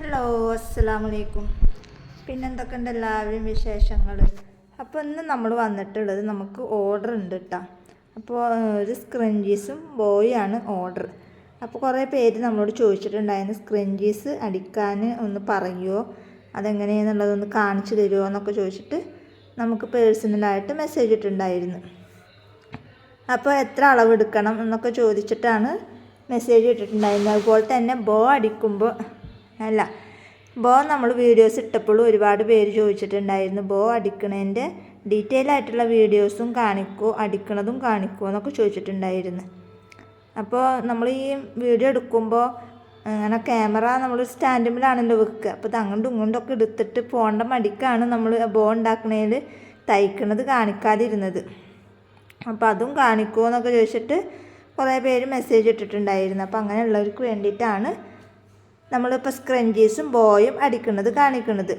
Hello, അസ്സലാമു അലൈക്കും. പിന്നെ എന്തൊക്കെയുണ്ട് എല്ലാവരും വിശേഷങ്ങൾ? അപ്പോൾ ഇന്ന് നമ്മൾ വന്നിട്ടുള്ളത് നമുക്ക് ഓർഡർ ഉണ്ട് കേട്ടോ. അപ്പോൾ ഒരു സ്ക്രഞ്ചീസും ബോയാണ് ഓർഡർ. അപ്പോൾ കുറേ പേര് നമ്മളോട് ചോദിച്ചിട്ടുണ്ടായിരുന്നു സ്ക്രഞ്ചീസ് അടിക്കാൻ ഒന്ന് പറയുമോ, അതെങ്ങനെയാണെന്നുള്ളതൊന്ന് കാണിച്ചു തരുമോ എന്നൊക്കെ ചോദിച്ചിട്ട് നമുക്ക് പേഴ്സണലായിട്ട് മെസ്സേജ് ഇട്ടിട്ടുണ്ടായിരുന്നു. അപ്പോൾ എത്ര അളവെടുക്കണം എന്നൊക്കെ ചോദിച്ചിട്ടാണ് മെസ്സേജ് ഇട്ടിട്ടുണ്ടായിരുന്നത്. അതുപോലെ തന്നെ ബോ അടിക്കുമ്പോൾ ബോ നമ്മൾ വീഡിയോസ് ഇട്ടപ്പോഴും ഒരുപാട് പേര് ചോദിച്ചിട്ടുണ്ടായിരുന്നു ബോ അടിക്കണതിൻ്റെ ഡീറ്റെയിൽ ആയിട്ടുള്ള വീഡിയോസും കാണിക്കുമോ, അടിക്കണതും കാണിക്കുമോ എന്നൊക്കെ ചോദിച്ചിട്ടുണ്ടായിരുന്നു. അപ്പോൾ നമ്മൾ ഈ വീഡിയോ എടുക്കുമ്പോൾ അങ്ങനെ ക്യാമറ നമ്മൾ സ്റ്റാൻഡിലാണല്ലോ വെക്കുക. അപ്പോൾ ഇത് അങ്ങോട്ടും ഇങ്ങോട്ടൊക്കെ എടുത്തിട്ട് പോകേണ്ട മടിക്കാണ് നമ്മൾ ബോ ഉണ്ടാക്കണതിൽ തയ്ക്കണത് കാണിക്കാതിരുന്നത്. അപ്പോൾ അതും കാണിക്കുമോ എന്നൊക്കെ ചോദിച്ചിട്ട് കുറേ പേര് മെസ്സേജ് ഇട്ടിട്ടുണ്ടായിരുന്നു. അപ്പോൾ അങ്ങനെയുള്ളവർക്ക് വേണ്ടിയിട്ടാണ് നമ്മളിപ്പോൾ സ്ക്രഞ്ചീസും ബോയും അടിക്കുന്നത് കാണിക്കുന്നത്.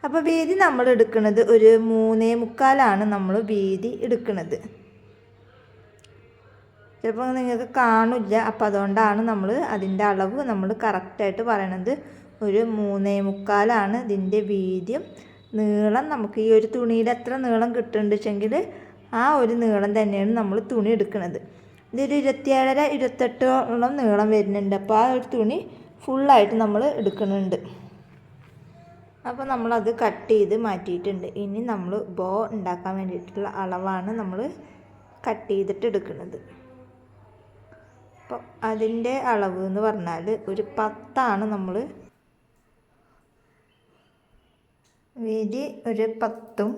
അപ്പോൾ വീതി നമ്മൾ എടുക്കുന്നത് ഒരു 3.25 നമ്മൾ വീതി എടുക്കുന്നത്. ചിലപ്പോൾ നിങ്ങൾക്ക് കാണില്ല, അപ്പോൾ അതുകൊണ്ടാണ് നമ്മൾ അതിൻ്റെ അളവ് നമ്മൾ കറക്റ്റായിട്ട് പറയണത്. ഒരു 3.25 ഇതിൻ്റെ വീതിയും. നീളം നമുക്ക് ഈ ഒരു തുണിയിൽ എത്ര നീളം കിട്ടുന്നുണ്ടെങ്കിൽ ആ ഒരു നീളം തന്നെയാണ് നമ്മൾ തുണി എടുക്കുന്നത്. ഇതൊരു 27-28 നീളം വരുന്നുണ്ട്. അപ്പോൾ ആ ഒരു തുണി ഫുള്ളായിട്ട് നമ്മൾ എടുക്കുന്നുണ്ട്. അപ്പോൾ നമ്മളത് കട്ട് ചെയ്ത് മാറ്റിയിട്ടുണ്ട്. ഇനി നമ്മൾ ബോ ഉണ്ടാക്കാൻ വേണ്ടിയിട്ടുള്ള അളവാണ് നമ്മൾ കട്ട് ചെയ്തിട്ട് എടുക്കുന്നത്. അപ്പോൾ അതിൻ്റെ അളവ് എന്ന് പറഞ്ഞാൽ ഒരു 10 നമ്മൾ വീതി ഒരു 10,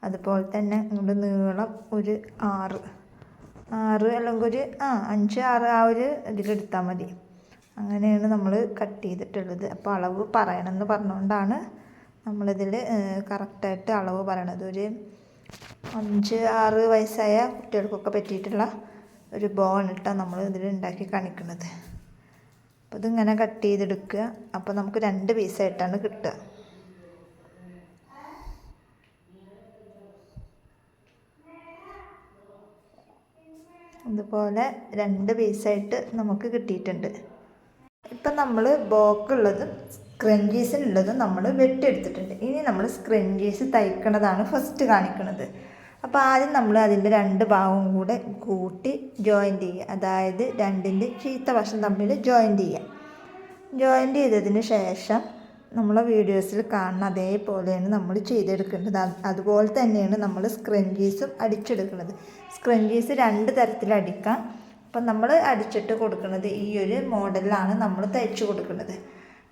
അതുപോലെ തന്നെ നമ്മുടെ നീളം ഒരു 6 അല്ലെങ്കിൽ ഒരു 5-6 ആ ഒരു ഇതിലെടുത്താൽ മതി. അങ്ങനെയാണ് നമ്മൾ കട്ട് ചെയ്തിട്ടുള്ളത്. അപ്പോൾ അളവ് പറയണമെന്ന് പറഞ്ഞുകൊണ്ടാണ് നമ്മളിതിൽ കറക്റ്റായിട്ട് അളവ് പറയണത്. ഒരു 5-6 വയസ്സായ കുട്ടികൾക്കൊക്കെ പറ്റിയിട്ടുള്ള ഒരു ബോ ആണ് കേട്ടോ നമ്മൾ ഇതിൽ ഉണ്ടാക്കി കാണിക്കുന്നത്. അപ്പോൾ ഇതിങ്ങനെ കട്ട് ചെയ്തെടുക്കുക. അപ്പോൾ നമുക്ക് 2 പീസായിട്ടാണ് കിട്ടുക. ഇതുപോലെ 2 പീസായിട്ട് നമുക്ക് കിട്ടിയിട്ടുണ്ട്. ഇപ്പം നമ്മൾ ബോക്കുള്ളതും സ്ക്രഞ്ചീസിനുള്ളതും നമ്മൾ വെട്ടിയെടുത്തിട്ടുണ്ട്. ഇനി നമ്മൾ സ്ക്രഞ്ചീസ് തയ്ക്കണതാണ് ഫസ്റ്റ് കാണിക്കുന്നത്. അപ്പോൾ ആദ്യം നമ്മൾ അതിൻ്റെ 2 ഭാഗവും കൂടെ കൂട്ടി ജോയിൻ്റ് ചെയ്യുക. അതായത് 2ൻ്റെ ചീത്ത വശം തമ്മിൽ ജോയിൻ്റ് ചെയ്യുക. ജോയിൻ്റ് ചെയ്തതിന് ശേഷം നമ്മളെ വീഡിയോസിൽ കാണുന്ന അതേപോലെയാണ് നമ്മൾ ചെയ്തെടുക്കേണ്ടത്. അതുപോലെ തന്നെയാണ് നമ്മൾ സ്ക്രഞ്ചീസും അടിച്ചെടുക്കുന്നത്. സ്ക്രഞ്ചീസ് 2 തരത്തിൽ അടിക്കാം. അപ്പം നമ്മൾ അടിച്ചിട്ട് കൊടുക്കുന്നത് ഈ ഒരു മോഡലിലാണ് നമ്മൾ തയ്ച്ച് കൊടുക്കുന്നത്.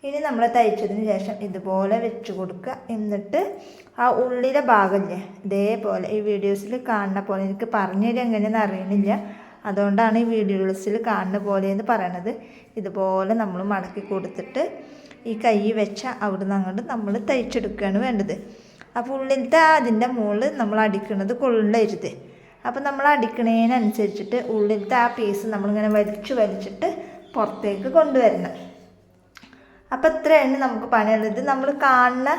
ഇനി നമ്മൾ തയ്ച്ചതിന് ശേഷം ഇതുപോലെ വെച്ച് കൊടുക്കുക. എന്നിട്ട് ആ ഉള്ളിലെ ഭാഗമില്ലേ ഇതേപോലെ ഈ വീഡിയോസിൽ കാണുന്ന പോലെ, എനിക്ക് പറഞ്ഞു തരാൻ എങ്ങനെയെന്ന് അറിയണില്ല, അതുകൊണ്ടാണ് ഈ വീഡിയോസിൽ കാണുന്ന പോലെ എന്ന് പറയണത്. ഇതുപോലെ നമ്മൾ മടക്കി കൊടുത്തിട്ട് ഈ കൈ വെച്ച അവിടെ നിന്ന് അങ്ങോട്ട് നമ്മൾ തയ്ച്ചെടുക്കുകയാണ് വേണ്ടത്. അപ്പോൾ ഉള്ളിലത്തെ അതിൻ്റെ മുകളിൽ നമ്മൾ അടിക്കുന്നത് കൊള്ളരുത്. അപ്പോൾ നമ്മൾ അടിക്കണതിനനുസരിച്ചിട്ട് ഉള്ളിലത്തെ ആ പീസ് നമ്മളിങ്ങനെ വലിച്ചിട്ട് പുറത്തേക്ക് കൊണ്ടുവരണം. അപ്പോൾ ഇത്രയാണ് നമുക്ക് പണിയുള്ളത്. നമ്മൾ കാണുന്ന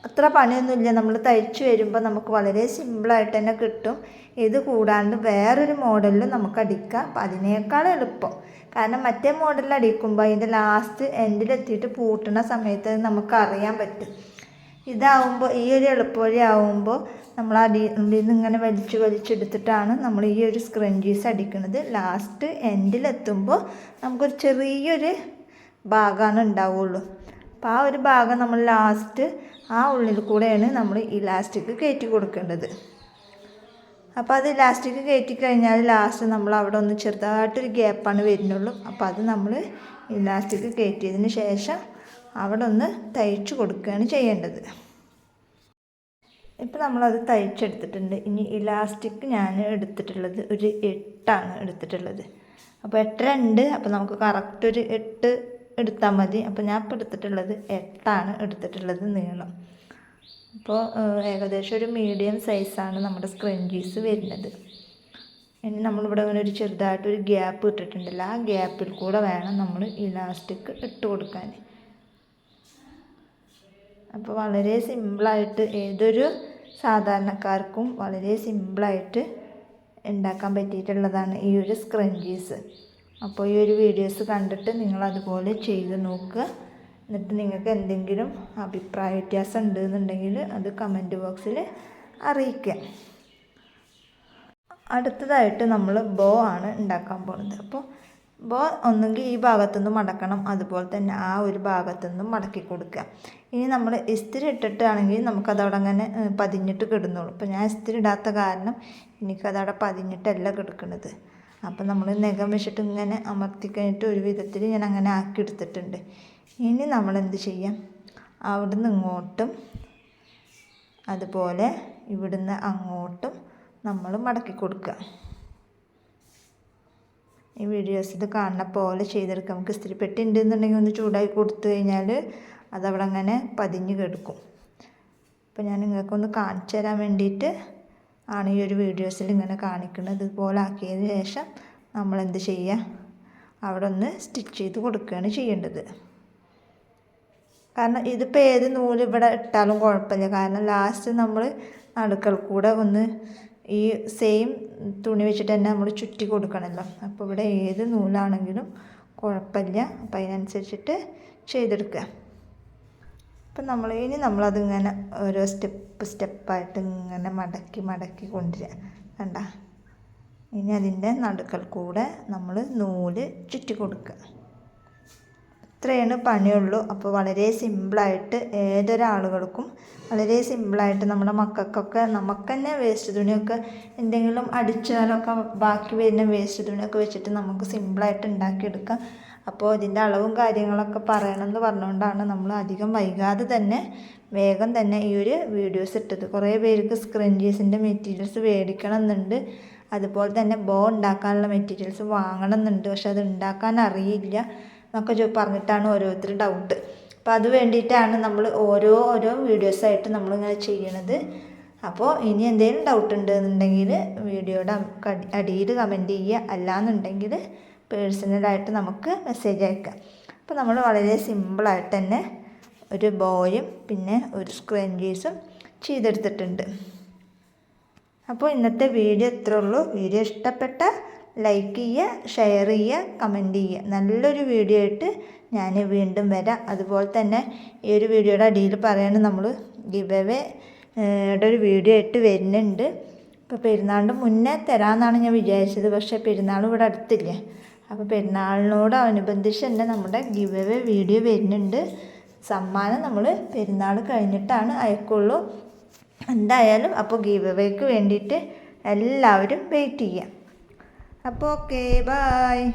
അത്ര പണിയൊന്നുമില്ല. നമ്മൾ തയ്ച്ച് വരുമ്പോൾ നമുക്ക് വളരെ സിമ്പിളായിട്ട് തന്നെ കിട്ടും. ഇത് കൂടാണ്ട് വേറൊരു മോഡലിൽ നമുക്ക് അടിക്കാം. അപ്പം അതിനേക്കാൾ എളുപ്പം. കാരണം മറ്റേ മോഡലിൽ അടിക്കുമ്പോൾ അതിൻ്റെ ലാസ്റ്റ് എൻഡിലെത്തിയിട്ട് പൂട്ടുന്ന സമയത്ത് നമുക്കറിയാൻ പറ്റും. ഇതാവുമ്പോൾ ഈ ഒരു എളുപ്പവഴി ആവുമ്പോൾ നമ്മൾ ഉള്ളിൽ നിന്ന് ഇങ്ങനെ വലിച്ചെടുത്തിട്ടാണ് നമ്മൾ ഈ ഒരു സ്ക്രഞ്ചീസ് അടിക്കുന്നത്. ലാസ്റ്റ് എൻഡിലെത്തുമ്പോൾ നമുക്കൊരു ചെറിയൊരു ഭാഗമാണ് ഉണ്ടാവുള്ളൂ. അപ്പോൾ ആ ഒരു ഭാഗം നമ്മൾ ലാസ്റ്റ് ആ ഉള്ളിൽ കൂടെയാണ് നമ്മൾ ഇലാസ്റ്റിക് കയറ്റി കൊടുക്കേണ്ടത്. അപ്പോൾ അത് ഇലാസ്റ്റിക് കയറ്റി കഴിഞ്ഞാൽ ലാസ്റ്റ് നമ്മൾ അവിടെ ഒന്ന് ചെറുതായിട്ടൊരു ഗ്യാപ്പാണ് വരുന്നുള്ളൂ. അപ്പോൾ അത് നമ്മൾ ഇലാസ്റ്റിക് കയറ്റിയതിന് ശേഷം അവിടെ ഒന്ന് തയ്ച്ച് കൊടുക്കുകയാണ് ചെയ്യേണ്ടത്. ഇപ്പോൾ നമ്മളത് തയ്ച്ചെടുത്തിട്ടുണ്ട്. ഇനി ഇലാസ്റ്റിക് ഞാൻ എടുത്തിട്ടുള്ളത് ഒരു 8 എടുത്തിട്ടുള്ളത്. അപ്പോൾ 8 ഉണ്ട്. അപ്പോൾ നമുക്ക് കറക്റ്റ് ഒരു 8 എടുത്താൽ മതി. അപ്പോൾ ഞാൻ ഇപ്പോൾ എടുത്തിട്ടുള്ളത് 8 എടുത്തിട്ടുള്ളത് നീളം. അപ്പോൾ ഏകദേശം ഒരു മീഡിയം സൈസാണ് നമ്മുടെ സ്ക്രഞ്ചീസ് വരുന്നത്. ഇനി നമ്മളിവിടെ അങ്ങനെ ഒരു ചെറുതായിട്ടൊരു ഗ്യാപ്പ് ഇട്ടിട്ടുണ്ടല്ലോ, ആ ഗ്യാപ്പിൽ കൂടെ വേണം നമ്മൾ ഇലാസ്റ്റിക് ഇട്ട് കൊടുക്കാൻ. അപ്പോൾ വളരെ സിമ്പിളായിട്ട് ഏതൊരു സാധാരണക്കാർക്കും വളരെ സിമ്പിളായിട്ട് ഉണ്ടാക്കാൻ പറ്റിയിട്ടുള്ളതാണ് ഈ ഒരു സ്ക്രഞ്ചീസ്. അപ്പോൾ ഈ ഒരു വീഡിയോസ് കണ്ടിട്ട് നിങ്ങൾ അതുപോലെ ചെയ്ത് നോക്കുക. എന്നിട്ട് നിങ്ങൾക്ക് എന്തെങ്കിലും അഭിപ്രായ വ്യത്യാസം ഉണ്ടെന്നുണ്ടെങ്കിൽ അത് കമൻറ്റ് ബോക്സിൽ അറിയിക്കുക. അടുത്തതായിട്ട് നമ്മൾ ബോ ആണ് ഉണ്ടാക്കാൻ പോകുന്നത്. അപ്പോൾ ബോ ഒന്നെങ്കിൽ ഈ ഭാഗത്തുനിന്ന് മടക്കണം, അതുപോലെ തന്നെ ആ ഒരു ഭാഗത്തുനിന്നും മടക്കി കൊടുക്കുക. ഇനി നമ്മൾ ഇസ്തിരി ഇട്ടിട്ടാണെങ്കിൽ നമുക്കതവിടെ അങ്ങനെ പതിഞ്ഞിട്ട് കിടന്നുള്ളൂ. അപ്പോൾ ഞാൻ ഇസ്തിരി ഇടാത്ത കാരണം എനിക്കതവിടെ പതിഞ്ഞിട്ടല്ല കിടക്കുന്നത്. അപ്പോൾ നമ്മൾ നഖം വെച്ചിട്ട് ഇങ്ങനെ അമർത്തി കഴിഞ്ഞിട്ട് ഒരു വിധത്തിൽ ഞാൻ അങ്ങനെ ആക്കി എടുത്തിട്ടുണ്ട്. ഇനി നമ്മൾ എന്ത് ചെയ്യാം, അവിടുന്ന് ഇങ്ങോട്ടും അതുപോലെ ഇവിടുന്ന് അങ്ങോട്ടും നമ്മൾ മടക്കി കൊടുക്കുക. ഈ വീഡിയോസിൽ കാണുന്ന പോലെ ചെയ്തെടുക്കുക. നമുക്ക് ഇസ്തിരിപ്പെട്ടി ഉണ്ടെന്നുണ്ടെങ്കിൽ ഒന്ന് ചൂടാക്കി കൊടുത്തു കഴിഞ്ഞാൽ അതവിടെ അങ്ങനെ പതിഞ്ഞ് കിടക്കും. അപ്പോൾ ഞാൻ നിങ്ങൾക്കൊന്ന് കാണിച്ചു തരാൻ വേണ്ടിയിട്ട് ആണ് ഈ ഒരു വീഡിയോസിൽ ഇങ്ങനെ കാണിക്കുന്നത്. ഇതുപോലെ ആക്കിയതിന് ശേഷം നമ്മൾ എന്ത് ചെയ്യുക, അവിടെ ഒന്ന് സ്റ്റിച്ച് ചെയ്ത് കൊടുക്കുകയാണ് ചെയ്യേണ്ടത്. കാരണം ഇതിപ്പോൾ ഏത് നൂല് ഇവിടെ ഇട്ടാലും കുഴപ്പമില്ല. കാരണം ലാസ്റ്റ് നമ്മൾ നടുക്കൾ കൂടെ ഒന്ന് ഈ സെയിം തുണി വെച്ചിട്ട് തന്നെ നമ്മൾ ചുറ്റി കൊടുക്കണമല്ലോ. അപ്പോൾ ഇവിടെ ഏത് നൂലാണെങ്കിലും കുഴപ്പമില്ല. അപ്പോൾ അതിനനുസരിച്ചിട്ട് ചെയ്തെടുക്കുക. അപ്പം നമ്മളതിങ്ങനെ ഓരോ സ്റ്റെപ്പായിട്ട് ഇങ്ങനെ മടക്കി മടക്കി കൊണ്ടുവരിക. കണ്ട, ഇനി അതിൻ്റെ നടുക്കൽ കൂടെ നമ്മൾ നൂല് ചുറ്റി കൊടുക്കുക. ഇത്രയാണ് പണിയുള്ളൂ. അപ്പോൾ വളരെ സിമ്പിളായിട്ട് ഏതൊരാളുകൾക്കും വളരെ സിമ്പിളായിട്ട് നമ്മുടെ മക്കൾക്കൊക്കെ നമുക്ക് തന്നെ വേസ്റ്റ് തുണിയൊക്കെ എന്തെങ്കിലും അടിച്ചാലൊക്കെ ബാക്കി വരുന്ന വേസ്റ്റ് തുണിയൊക്കെ വെച്ചിട്ട് നമുക്ക് സിമ്പിളായിട്ട് ഉണ്ടാക്കിയെടുക്കാം. അപ്പോൾ ഇതിൻ്റെ അളവും കാര്യങ്ങളൊക്കെ പറയണമെന്ന് പറഞ്ഞുകൊണ്ടാണ് നമ്മൾ അധികം വൈകാതെ തന്നെ വേഗം തന്നെ ഈ ഒരു വീഡിയോസ് ഇട്ടത്. കുറേ പേർക്ക് സ്ക്രഞ്ചീസിൻ്റെ മെറ്റീരിയൽസ് മേടിക്കണം എന്നുണ്ട്, അതുപോലെ തന്നെ ബോ ഉണ്ടാക്കാനുള്ള മെറ്റീരിയൽസ് വാങ്ങണം എന്നുണ്ട്. പക്ഷെ അത് ഉണ്ടാക്കാൻ അറിയില്ല എന്നൊക്കെ പറഞ്ഞിട്ടാണ് ഓരോരുത്തർ ഡൗട്ട്. അപ്പോൾ അത് വേണ്ടിയിട്ടാണ് നമ്മൾ ഓരോ വീഡിയോസായിട്ട് നമ്മളിങ്ങനെ ചെയ്യണത്. അപ്പോൾ ഇനി എന്തെങ്കിലും ഡൗട്ട് ഉണ്ടെന്നുണ്ടെങ്കിൽ വീഡിയോയുടെ അടിയിൽ കമൻറ്റ് ചെയ്യുക, അല്ലാന്നുണ്ടെങ്കിൽ പേഴ്സണലായിട്ട് നമുക്ക് മെസ്സേജ് അയക്കാം. അപ്പോൾ നമ്മൾ വളരെ സിമ്പിളായിട്ട് തന്നെ ഒരു ബോയും പിന്നെ ഒരു സ്ക്രഞ്ചീസും ചെയ്തെടുത്തിട്ടുണ്ട്. അപ്പോൾ ഇന്നത്തെ വീഡിയോ ഇത്രേ ഉള്ളൂ. വീഡിയോ ഇഷ്ടപ്പെട്ട ലൈക്ക് ചെയ്യുക, ഷെയർ ചെയ്യുക, കമൻറ്റ് ചെയ്യുക. നല്ലൊരു വീഡിയോ ആയിട്ട് ഞാൻ വീണ്ടും വരാം. അതുപോലെ തന്നെ ഈ ഒരു വീഡിയോയുടെ അടിയിൽ പറയാണ് നമ്മൾ ഗിവ് അവേ ഒരു വീഡിയോ ആയിട്ട് വരുന്നുണ്ട്. ഇപ്പോൾ പെരുന്നാളിൻ്റെ മുന്നേ തരാമെന്നാണ് ഞാൻ വിചാരിച്ചത്. പക്ഷേ പെരുന്നാൾ ഇവിടെ അടുത്തില്ലേ, അപ്പോൾ പെരുന്നാളിനോടനുബന്ധിച്ച് തന്നെ നമ്മുടെ ഗിവ് അവേ വീഡിയോ വരുന്നുണ്ട്. സമ്മാനം നമ്മൾ പെരുന്നാൾ കഴിഞ്ഞിട്ടാണ് അയക്കുള്ളൂ എന്തായാലും. അപ്പോൾ ഗിവ് അവേക്ക് വേണ്ടിയിട്ട് എല്ലാവരും വെയിറ്റ് ചെയ്യാം. അപ്പോൾ ഓക്കെ, ബായ്.